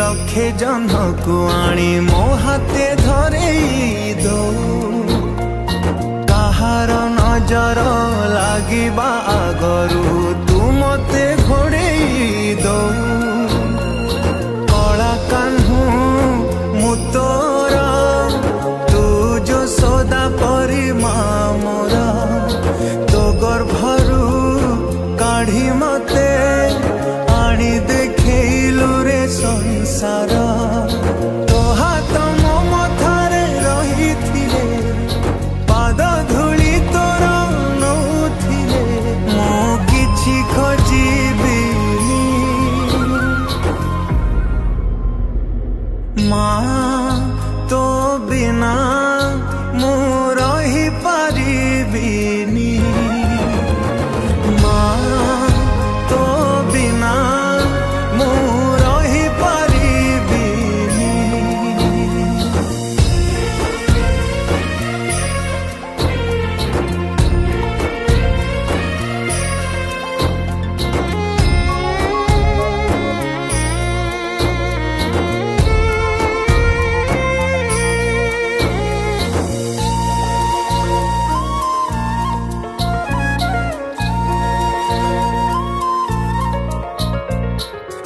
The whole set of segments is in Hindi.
लक्षे जन को आनी मो हाथे धरे दो कहार नजर लागिबा आगरू तू मते घोड़े दो कला कान्हू मु तोरा तू जो सदा परी मोरा तो गर्भरू काढ़ी मते आनी देखैलु रे संसार तो हाथ मो मथारे रही थिले पाद धूली तोर नौथिले मो किछि खोजिबिनी माँ तो बिना मु रही पारिबिनी माँ तो बिना मु रही पारिबिनी।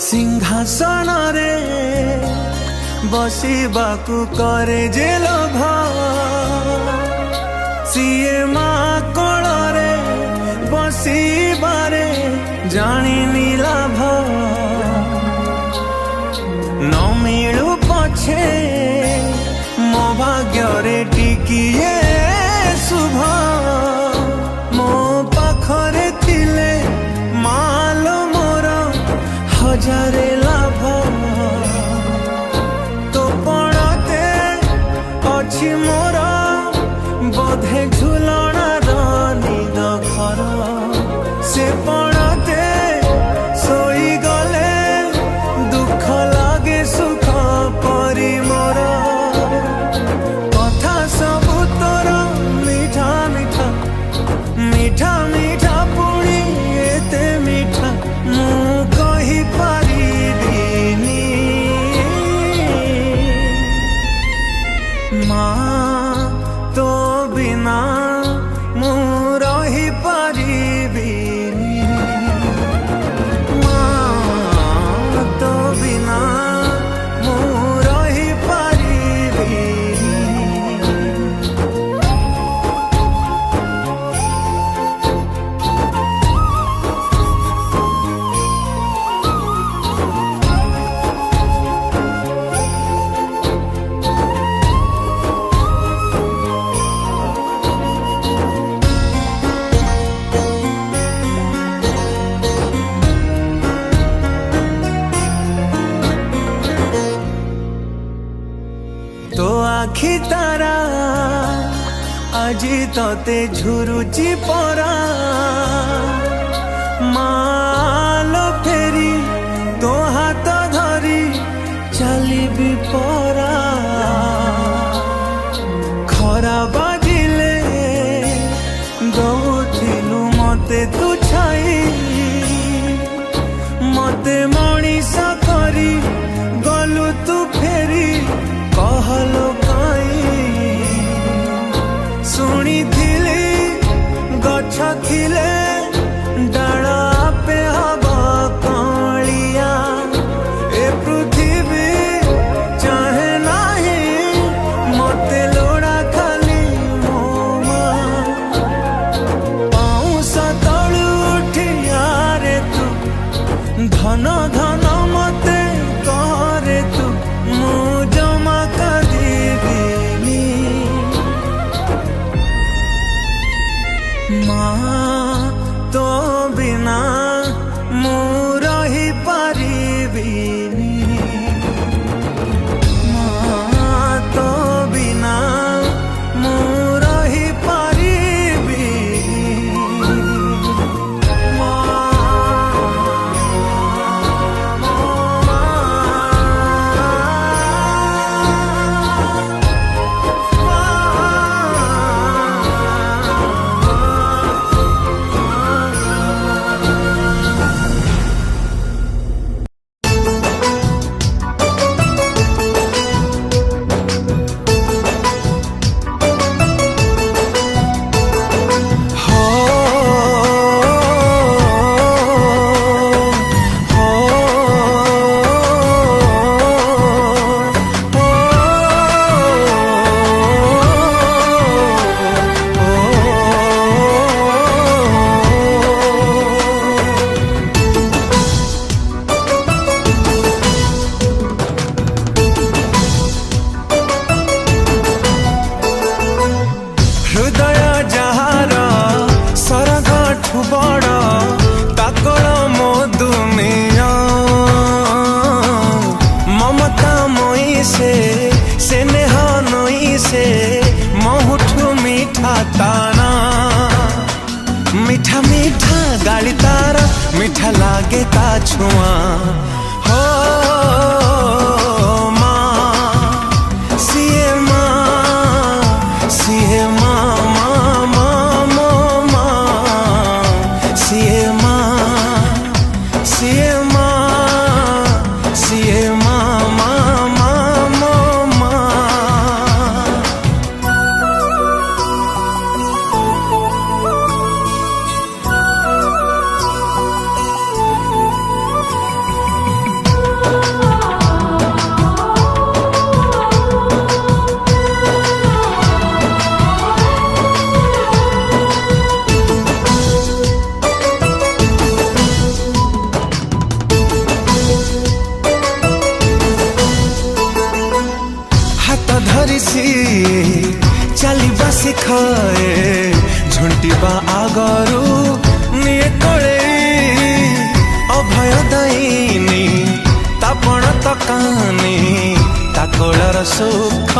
सिंहासन रे बसिबाकू करे जे लोभ सीए माँ कोल रे बसिबारे जानी लाभ न मिलू पछे मो भाग्य रे टिकिए शुभ मो पाखरे थिले मालो मोर हजारे लाभ तो पड़ते अच्छी मोर बोधे झुलणार निद घर से पड़ते सोई गले दुख लागे सुख परी मोर कथा सबु तोर मीठा मीठा मीठा मीठा पुणी एते मीठा मु कही पारिबिनी माँ तो बिना मु रही पारिबिनी माँ तो बिना मु रही पारिबिनी। तो आखि तारा आजी तते झुरुची परा मालो फेरी तो हाथ धरी चलिबी परा खरा बाजिले दौथिलु मते तू छाई मते मणिष करी गलु तू फेरी कहलो काई शुणी गछ थिले डाल पे हवा कालिया ए पृथ्वी चाहे नहीं मते लोड़ा खाली मोमा पाउस तलु उठिया रे तू धन धन मते करे तू मु जमा कदिबिनी माँ तो बिना मु रही पारिबिनी माँ तो बिना मु रही पारिबिनी माँ मीठा मीठा गाली तार मीठा लागे ता छुआ हो माँ सीए माँ सीए माँ माँ माँ माँ माँ सीए माँ सीए माँ सीए माँ माँ माँ माँ माँ। चलिबा शिखाए झुंटिबा आगरू निये कोले अभय दायिनी तापण तकानी ताकोलर सुख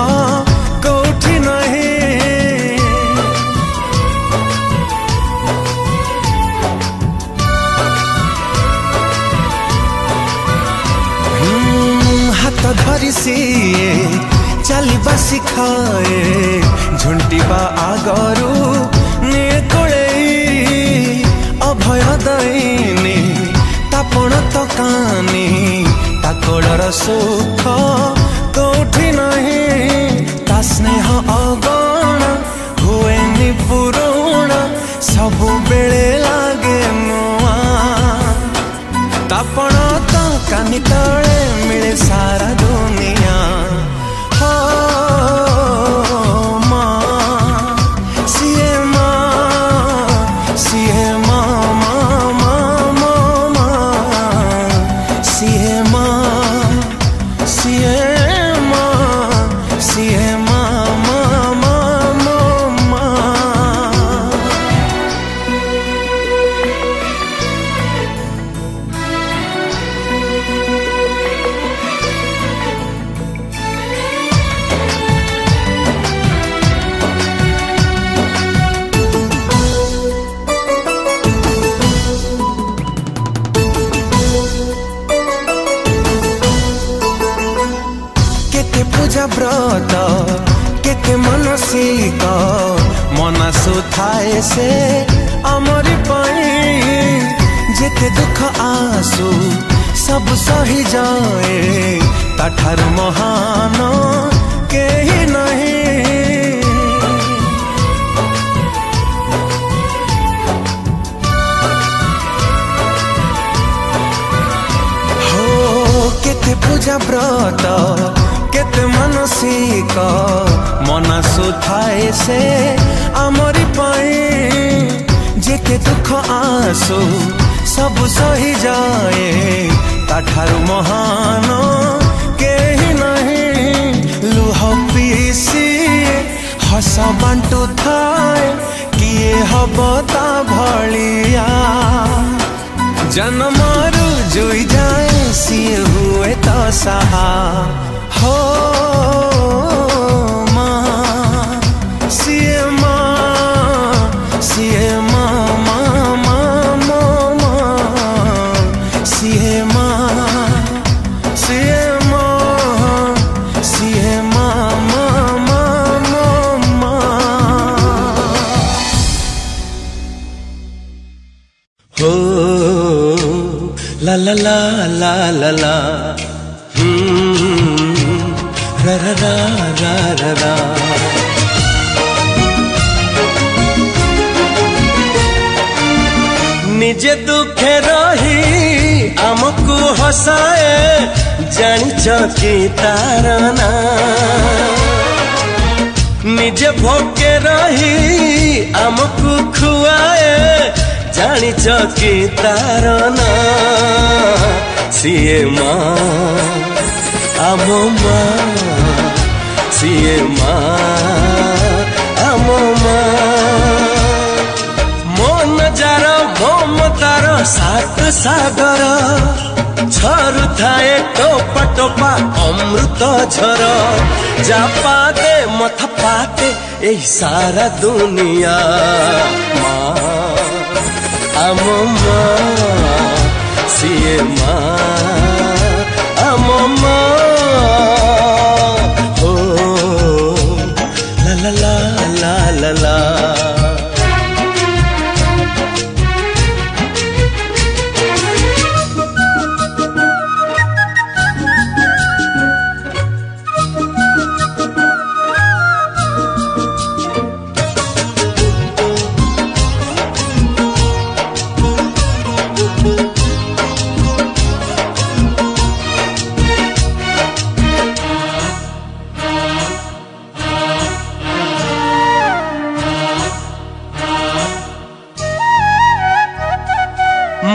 कोठी नहीं हाथ धरी सीए चलिबा शिखाए झुंटिबा आगरू निये कोले अभय दायिनी तापण तकानी ताकोलर सुख कोठी नहीं ता स्नेह अगण हुएनि पुरुण सबु बेले लागे नुआ तापण तकानी तले मिले सारा दुनिया पूजा व्रत केते मनसिक मनासु थाए से अमरी पाई जेते दुख आसु सब सही जाए ताठारु महान केही नहीं हो केते पूजा व्रत केते मनसिक मनासु थाए से आमरी पाई जेते दुख आसु सब सही जाए ताठारु महान केही नहीं लुह पीसी हस बांटू थाए किए हब ता भलिया जन्मरु जुई जाए सिए हुए तो सहा हो माँ सीए माँ सीए माँ माँ माँ माँ माँ सीए माँ सीए माँ सीए माँ माँ माँ माँ माँ हो ला ला ला ला ला ला रा रा रा रा रा रा निजे दुखे रही आमको हसाए जानिच कि तार ना निजे भोके रही आमको खुआए जानिच कि तार ना सीए माँ आमो माँ सीए माँ आमो माँ मन जार ममतार सात सागर झरु थाए टोपा टोपा अमृत झर जा पाते मथ पाते यही सारा दुनिया माँ आम माँ सीए माँ आम माँ हो ला ला ला ला ला ला।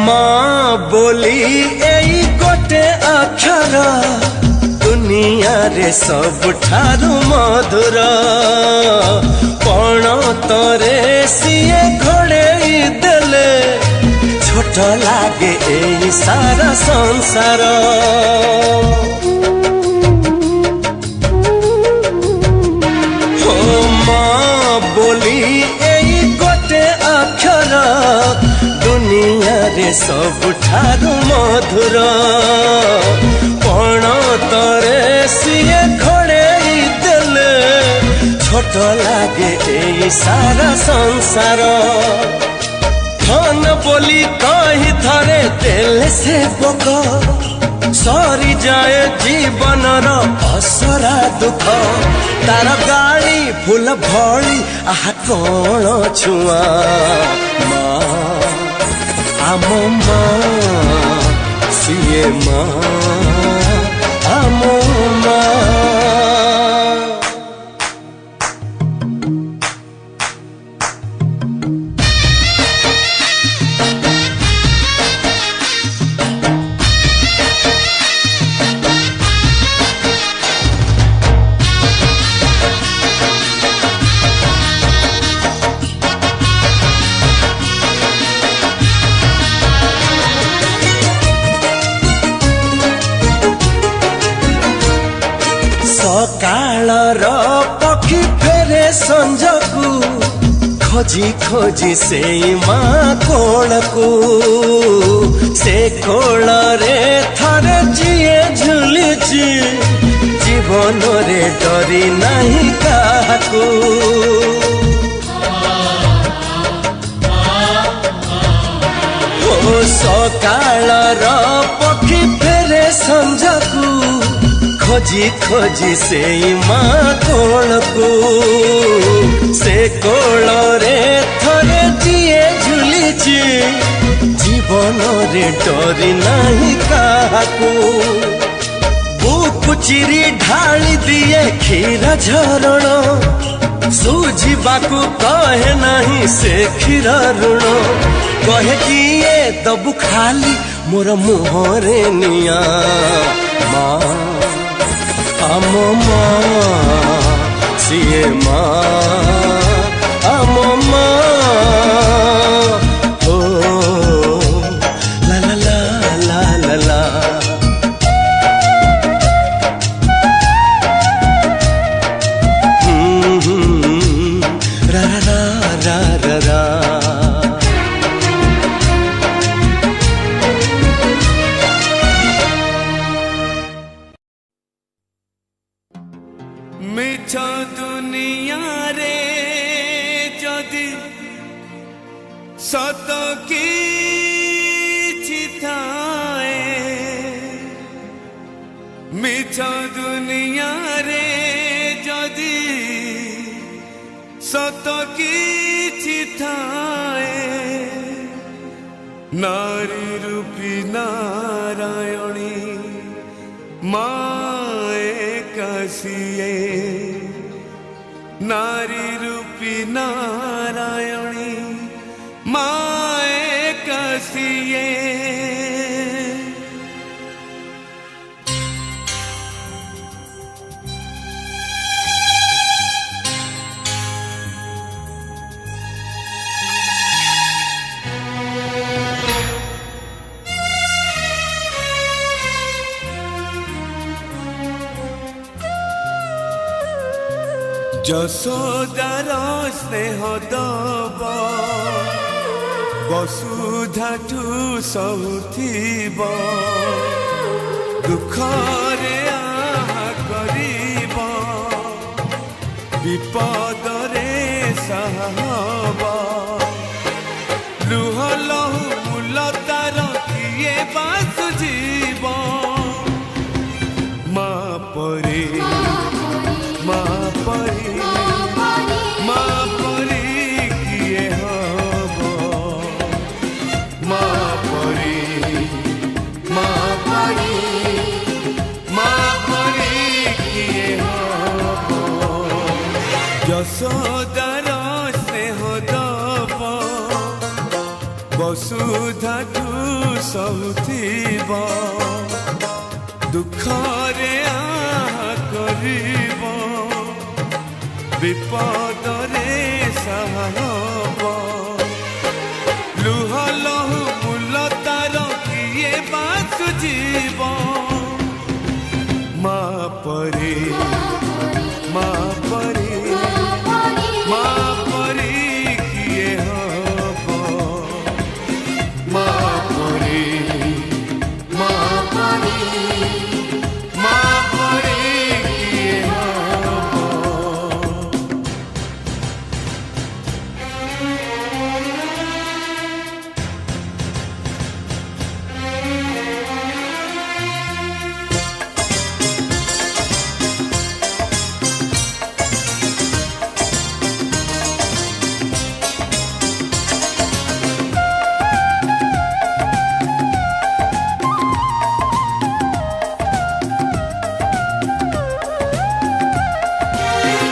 माँ बोली एई गोटे अक्षर दुनिया रे सबठारु मधुर पण तरे सिए घोड़ेई देले छोट लागे एई सारा संसार। हो माँ बोली एई गोटे अक्षर दुनिया रे सबठारु मधुर पण तरे सिए घोड़ेई देले छोट लागे एई सारा संसार। धन बोली कही थरे देले से पोक सरी जाए जीवनर असरा दुख तार गाड़ी फूल भली आहा कौन छुआ आम माँ सीए माँ आम माँ। सकाळर पक्षी फेरे संजकू खोजी खोजी से माँ कोलकू से कोल रे थरे जिए झुलुची जीवन रे डरी नहीं काकू। ओ सकाळर पक्षी फेरे संजकू खोजी खोजी से माँ कोलकू से कोल रे थरे जिए झुलिची जीवन रे डरी नहीं काकू। बुक चिरी ढाली दिए क्षीर झरण सुझिबाकू कहे नहीं से क्षीर ऋण कहे किए दबु खाली मोर मुहरे निया माँ आम माँ सीए माँ आम माँ हो ला ला ला ला ला ला। रा रा रा रा रा। मिछ दुनिया रे जदि सत किछि थाए मिछ दुनिया रे जदि सत किछि थाए नारी रूपी नारायणी माए कासिए नारी रूपी नारायणी माए कासिए। যশোদার স্নেহ দব ବସୁଧାଠୁ ସହୁଥିବ ଦୁଃଖରେ ଆହା କରିବ ବିପଦରେ ସାହା ହବ ଲୁହ ଲହୁ ମୂଲ ତାର କିଏ ବାସୁଯିବ ମା ପରି ମା ପରି ମା ପରି କିଏ ହବ ମା ପରି ମା ପରି ମା ପରି କିଏ ହବ ଯଶୋଦାର ସ୍ନେହ ଦବ ବସୁଧାଠୁ ସହୁଥିବ ଦୁଃଖରେ ଆହା କରିବ ବିପଦରେ ସାହା ହବ ଲୁହ ଲହୁ ମୂଲ ତାର କିଏ ବାସୁଯିବ ମା ପରି ମା ପରି ମା ପରି କିଏ ହବ ମା ପରି ମା ପରି ମା ପରି କିଏ ହବ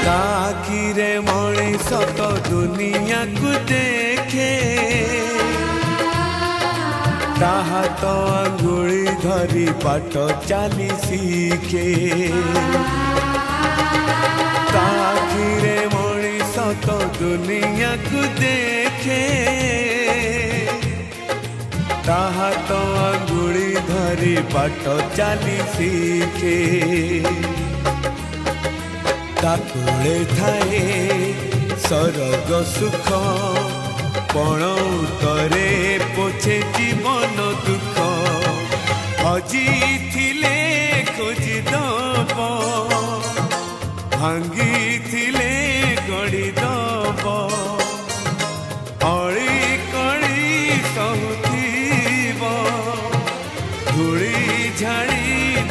ताकिरे मଣିଷ ତ ଦୁନିଆକୁ ଦେଖେ ତାହା ତ ଆଙ୍ଗୁଳି ଧରି ବାଟ ଚାଲି ଶିଖେ ତାକିରେ ମଣିଷ ତ ଦୁନିଆକୁ ଦେଖେ ତାହା ତ ଆଙ୍ଗୁଳି ଧରି ବାଟ ଚାଲି ଶିଖେ ତାକୁଳେ ଥାଏ ସରଗ ସୁଖ ପଣ ଉତରେ ପୋଛେ ଜୀବନ ଦୁଃଖ ହଜିଥିଲେ ଖୋଜିଦବ ଭାଙ୍ଗିଥିଲେ ଗଢ଼ିଦବ ଅଳି କଳି ସହୁଥିବ ଧୂଳି ଝାଡ଼ି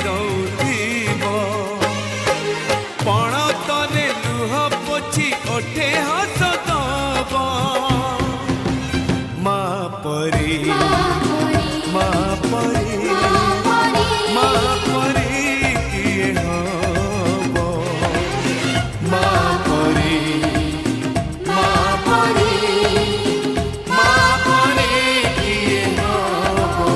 ଦଉଥିବ ପଣତରେ ଲୁହ ପୋଛି ଓଠେ ହସ ଦବ ମା ପରି ମା ପରି ମା ପରି କିଏ ହବ ମା ପରି ମା ପରି ମା ପରି କିଏ ହବ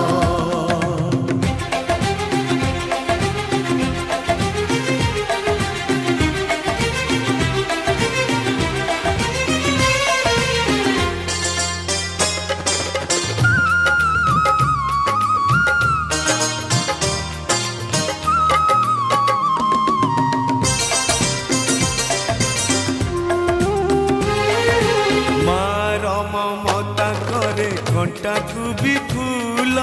ମମତା କରେ ଘଣ୍ଟାକୁ ବି ଫୁଲ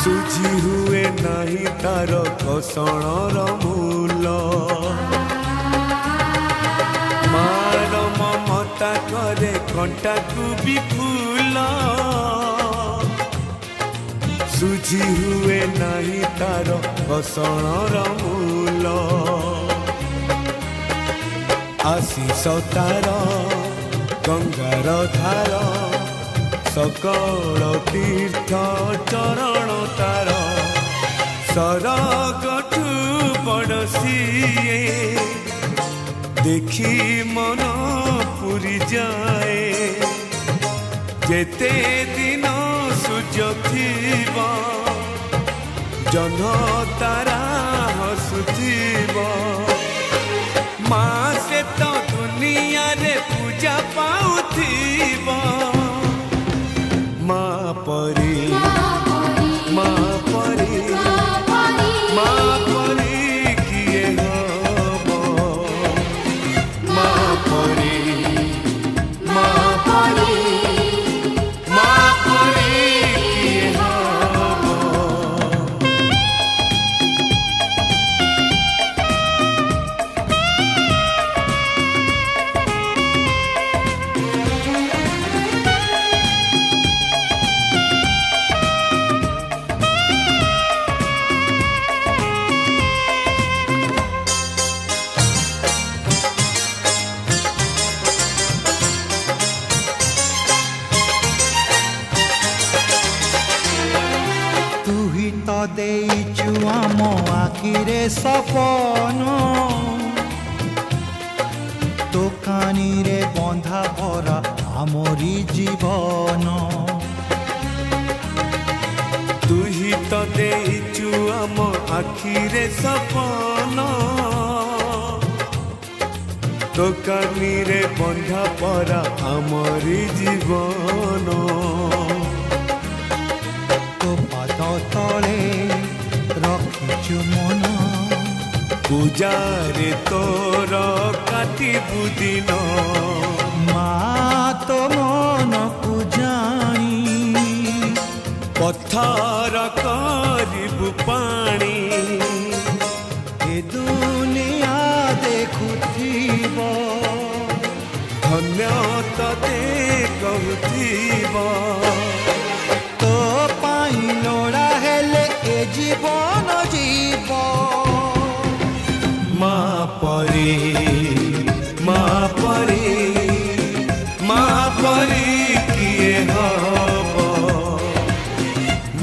ସୁଝି ହୁଏ ନାହିଁ ତାର କଷଣର ମୂଲ ମାର ମମତା କରେ ଘଣ୍ଟାକୁ ବି ଫୁଲ ସୁଝି ହୁଏ ନାହିଁ ତାର କଷଣର ମୂଲ आशीष तार गंगार धार सकल तीर्थ चरण तार सरगठु बड़सिए देखी मन पुरी जाए जेते दिन सूर्य थिबा जह्न तारा हसुथिबा माँ से तो दुनिया रे पूजा पाउथिबा माँ परी माँ परी माँ परी किए हब माँ परी माँ परी आखिरे सपन दोकानी रे बंधा भरा आमरी जीवन तुही तो देइचु आम आखिरे सपन दोकानी रे बंधा परा आमरी जीवन तो पाद तले रखिचु मन पूजारे तोर काटिबु दिन मा तो मन को जानी पत्थर करिबु पानी ए दुनिया देखुथिब धन्य तते कहथिब तो पाई लोड़ा हेले ए जीवन जीव माँ परी माँ परी माँ परी किए हब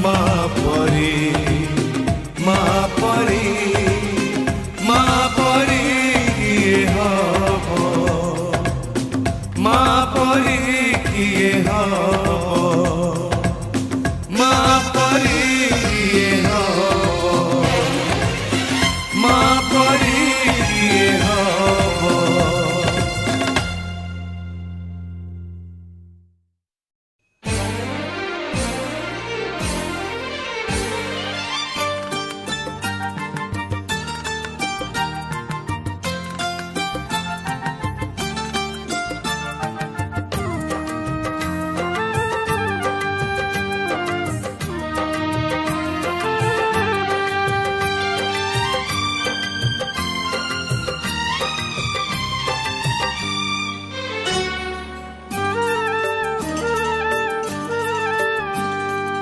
माँ परी माँ परी माँ परी किए हब माँ परी किए हब माँ परी किए हब माँ परी किए हब।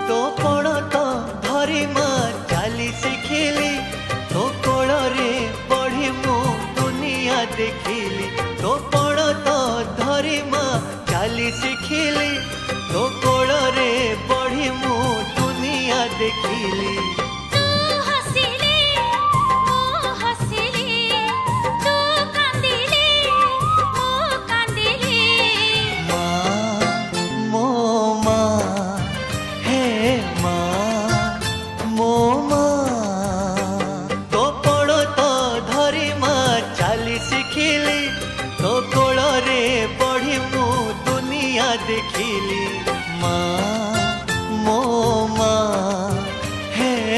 तो कोण तो धरी माँ चाली शिखिली तो कोण रे बढ़ी मु दुनिया देखिली तो कोण तो धरी माँ चाली शिखिली तो कोण रे बढ़ी मु दुनिया देखिली तू हसिले मो हसिले तू कांदिले मो कांदिले माँ मो माँ हे माँ मो माँ तो कोण तो धरी माँ चाली शिखिली तो कोण रे बढ़ी मु दुनिया देखिली माँ मो माँ हे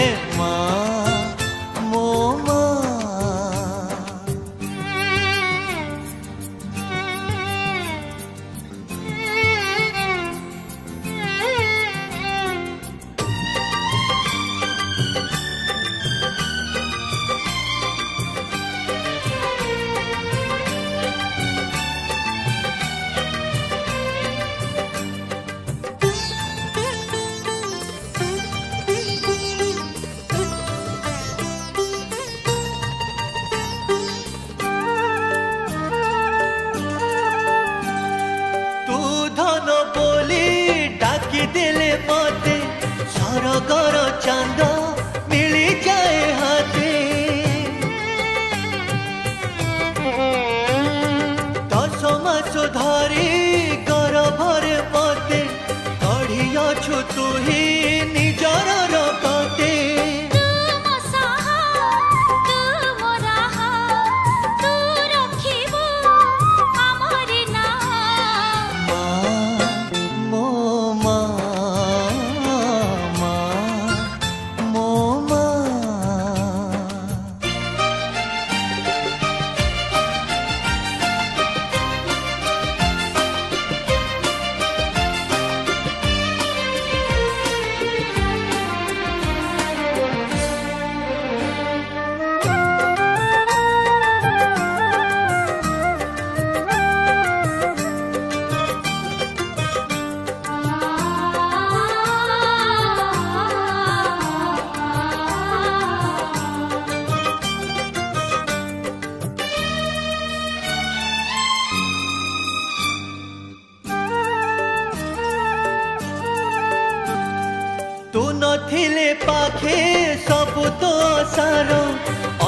नथिले पाखे सबु तो सार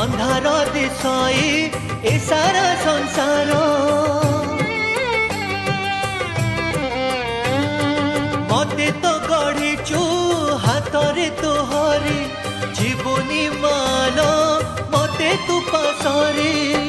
अंधार दिशई ए सारा संसार मते तो गढ़ीचु हाथरे तोहरी जीवनी मान मते तू पासरी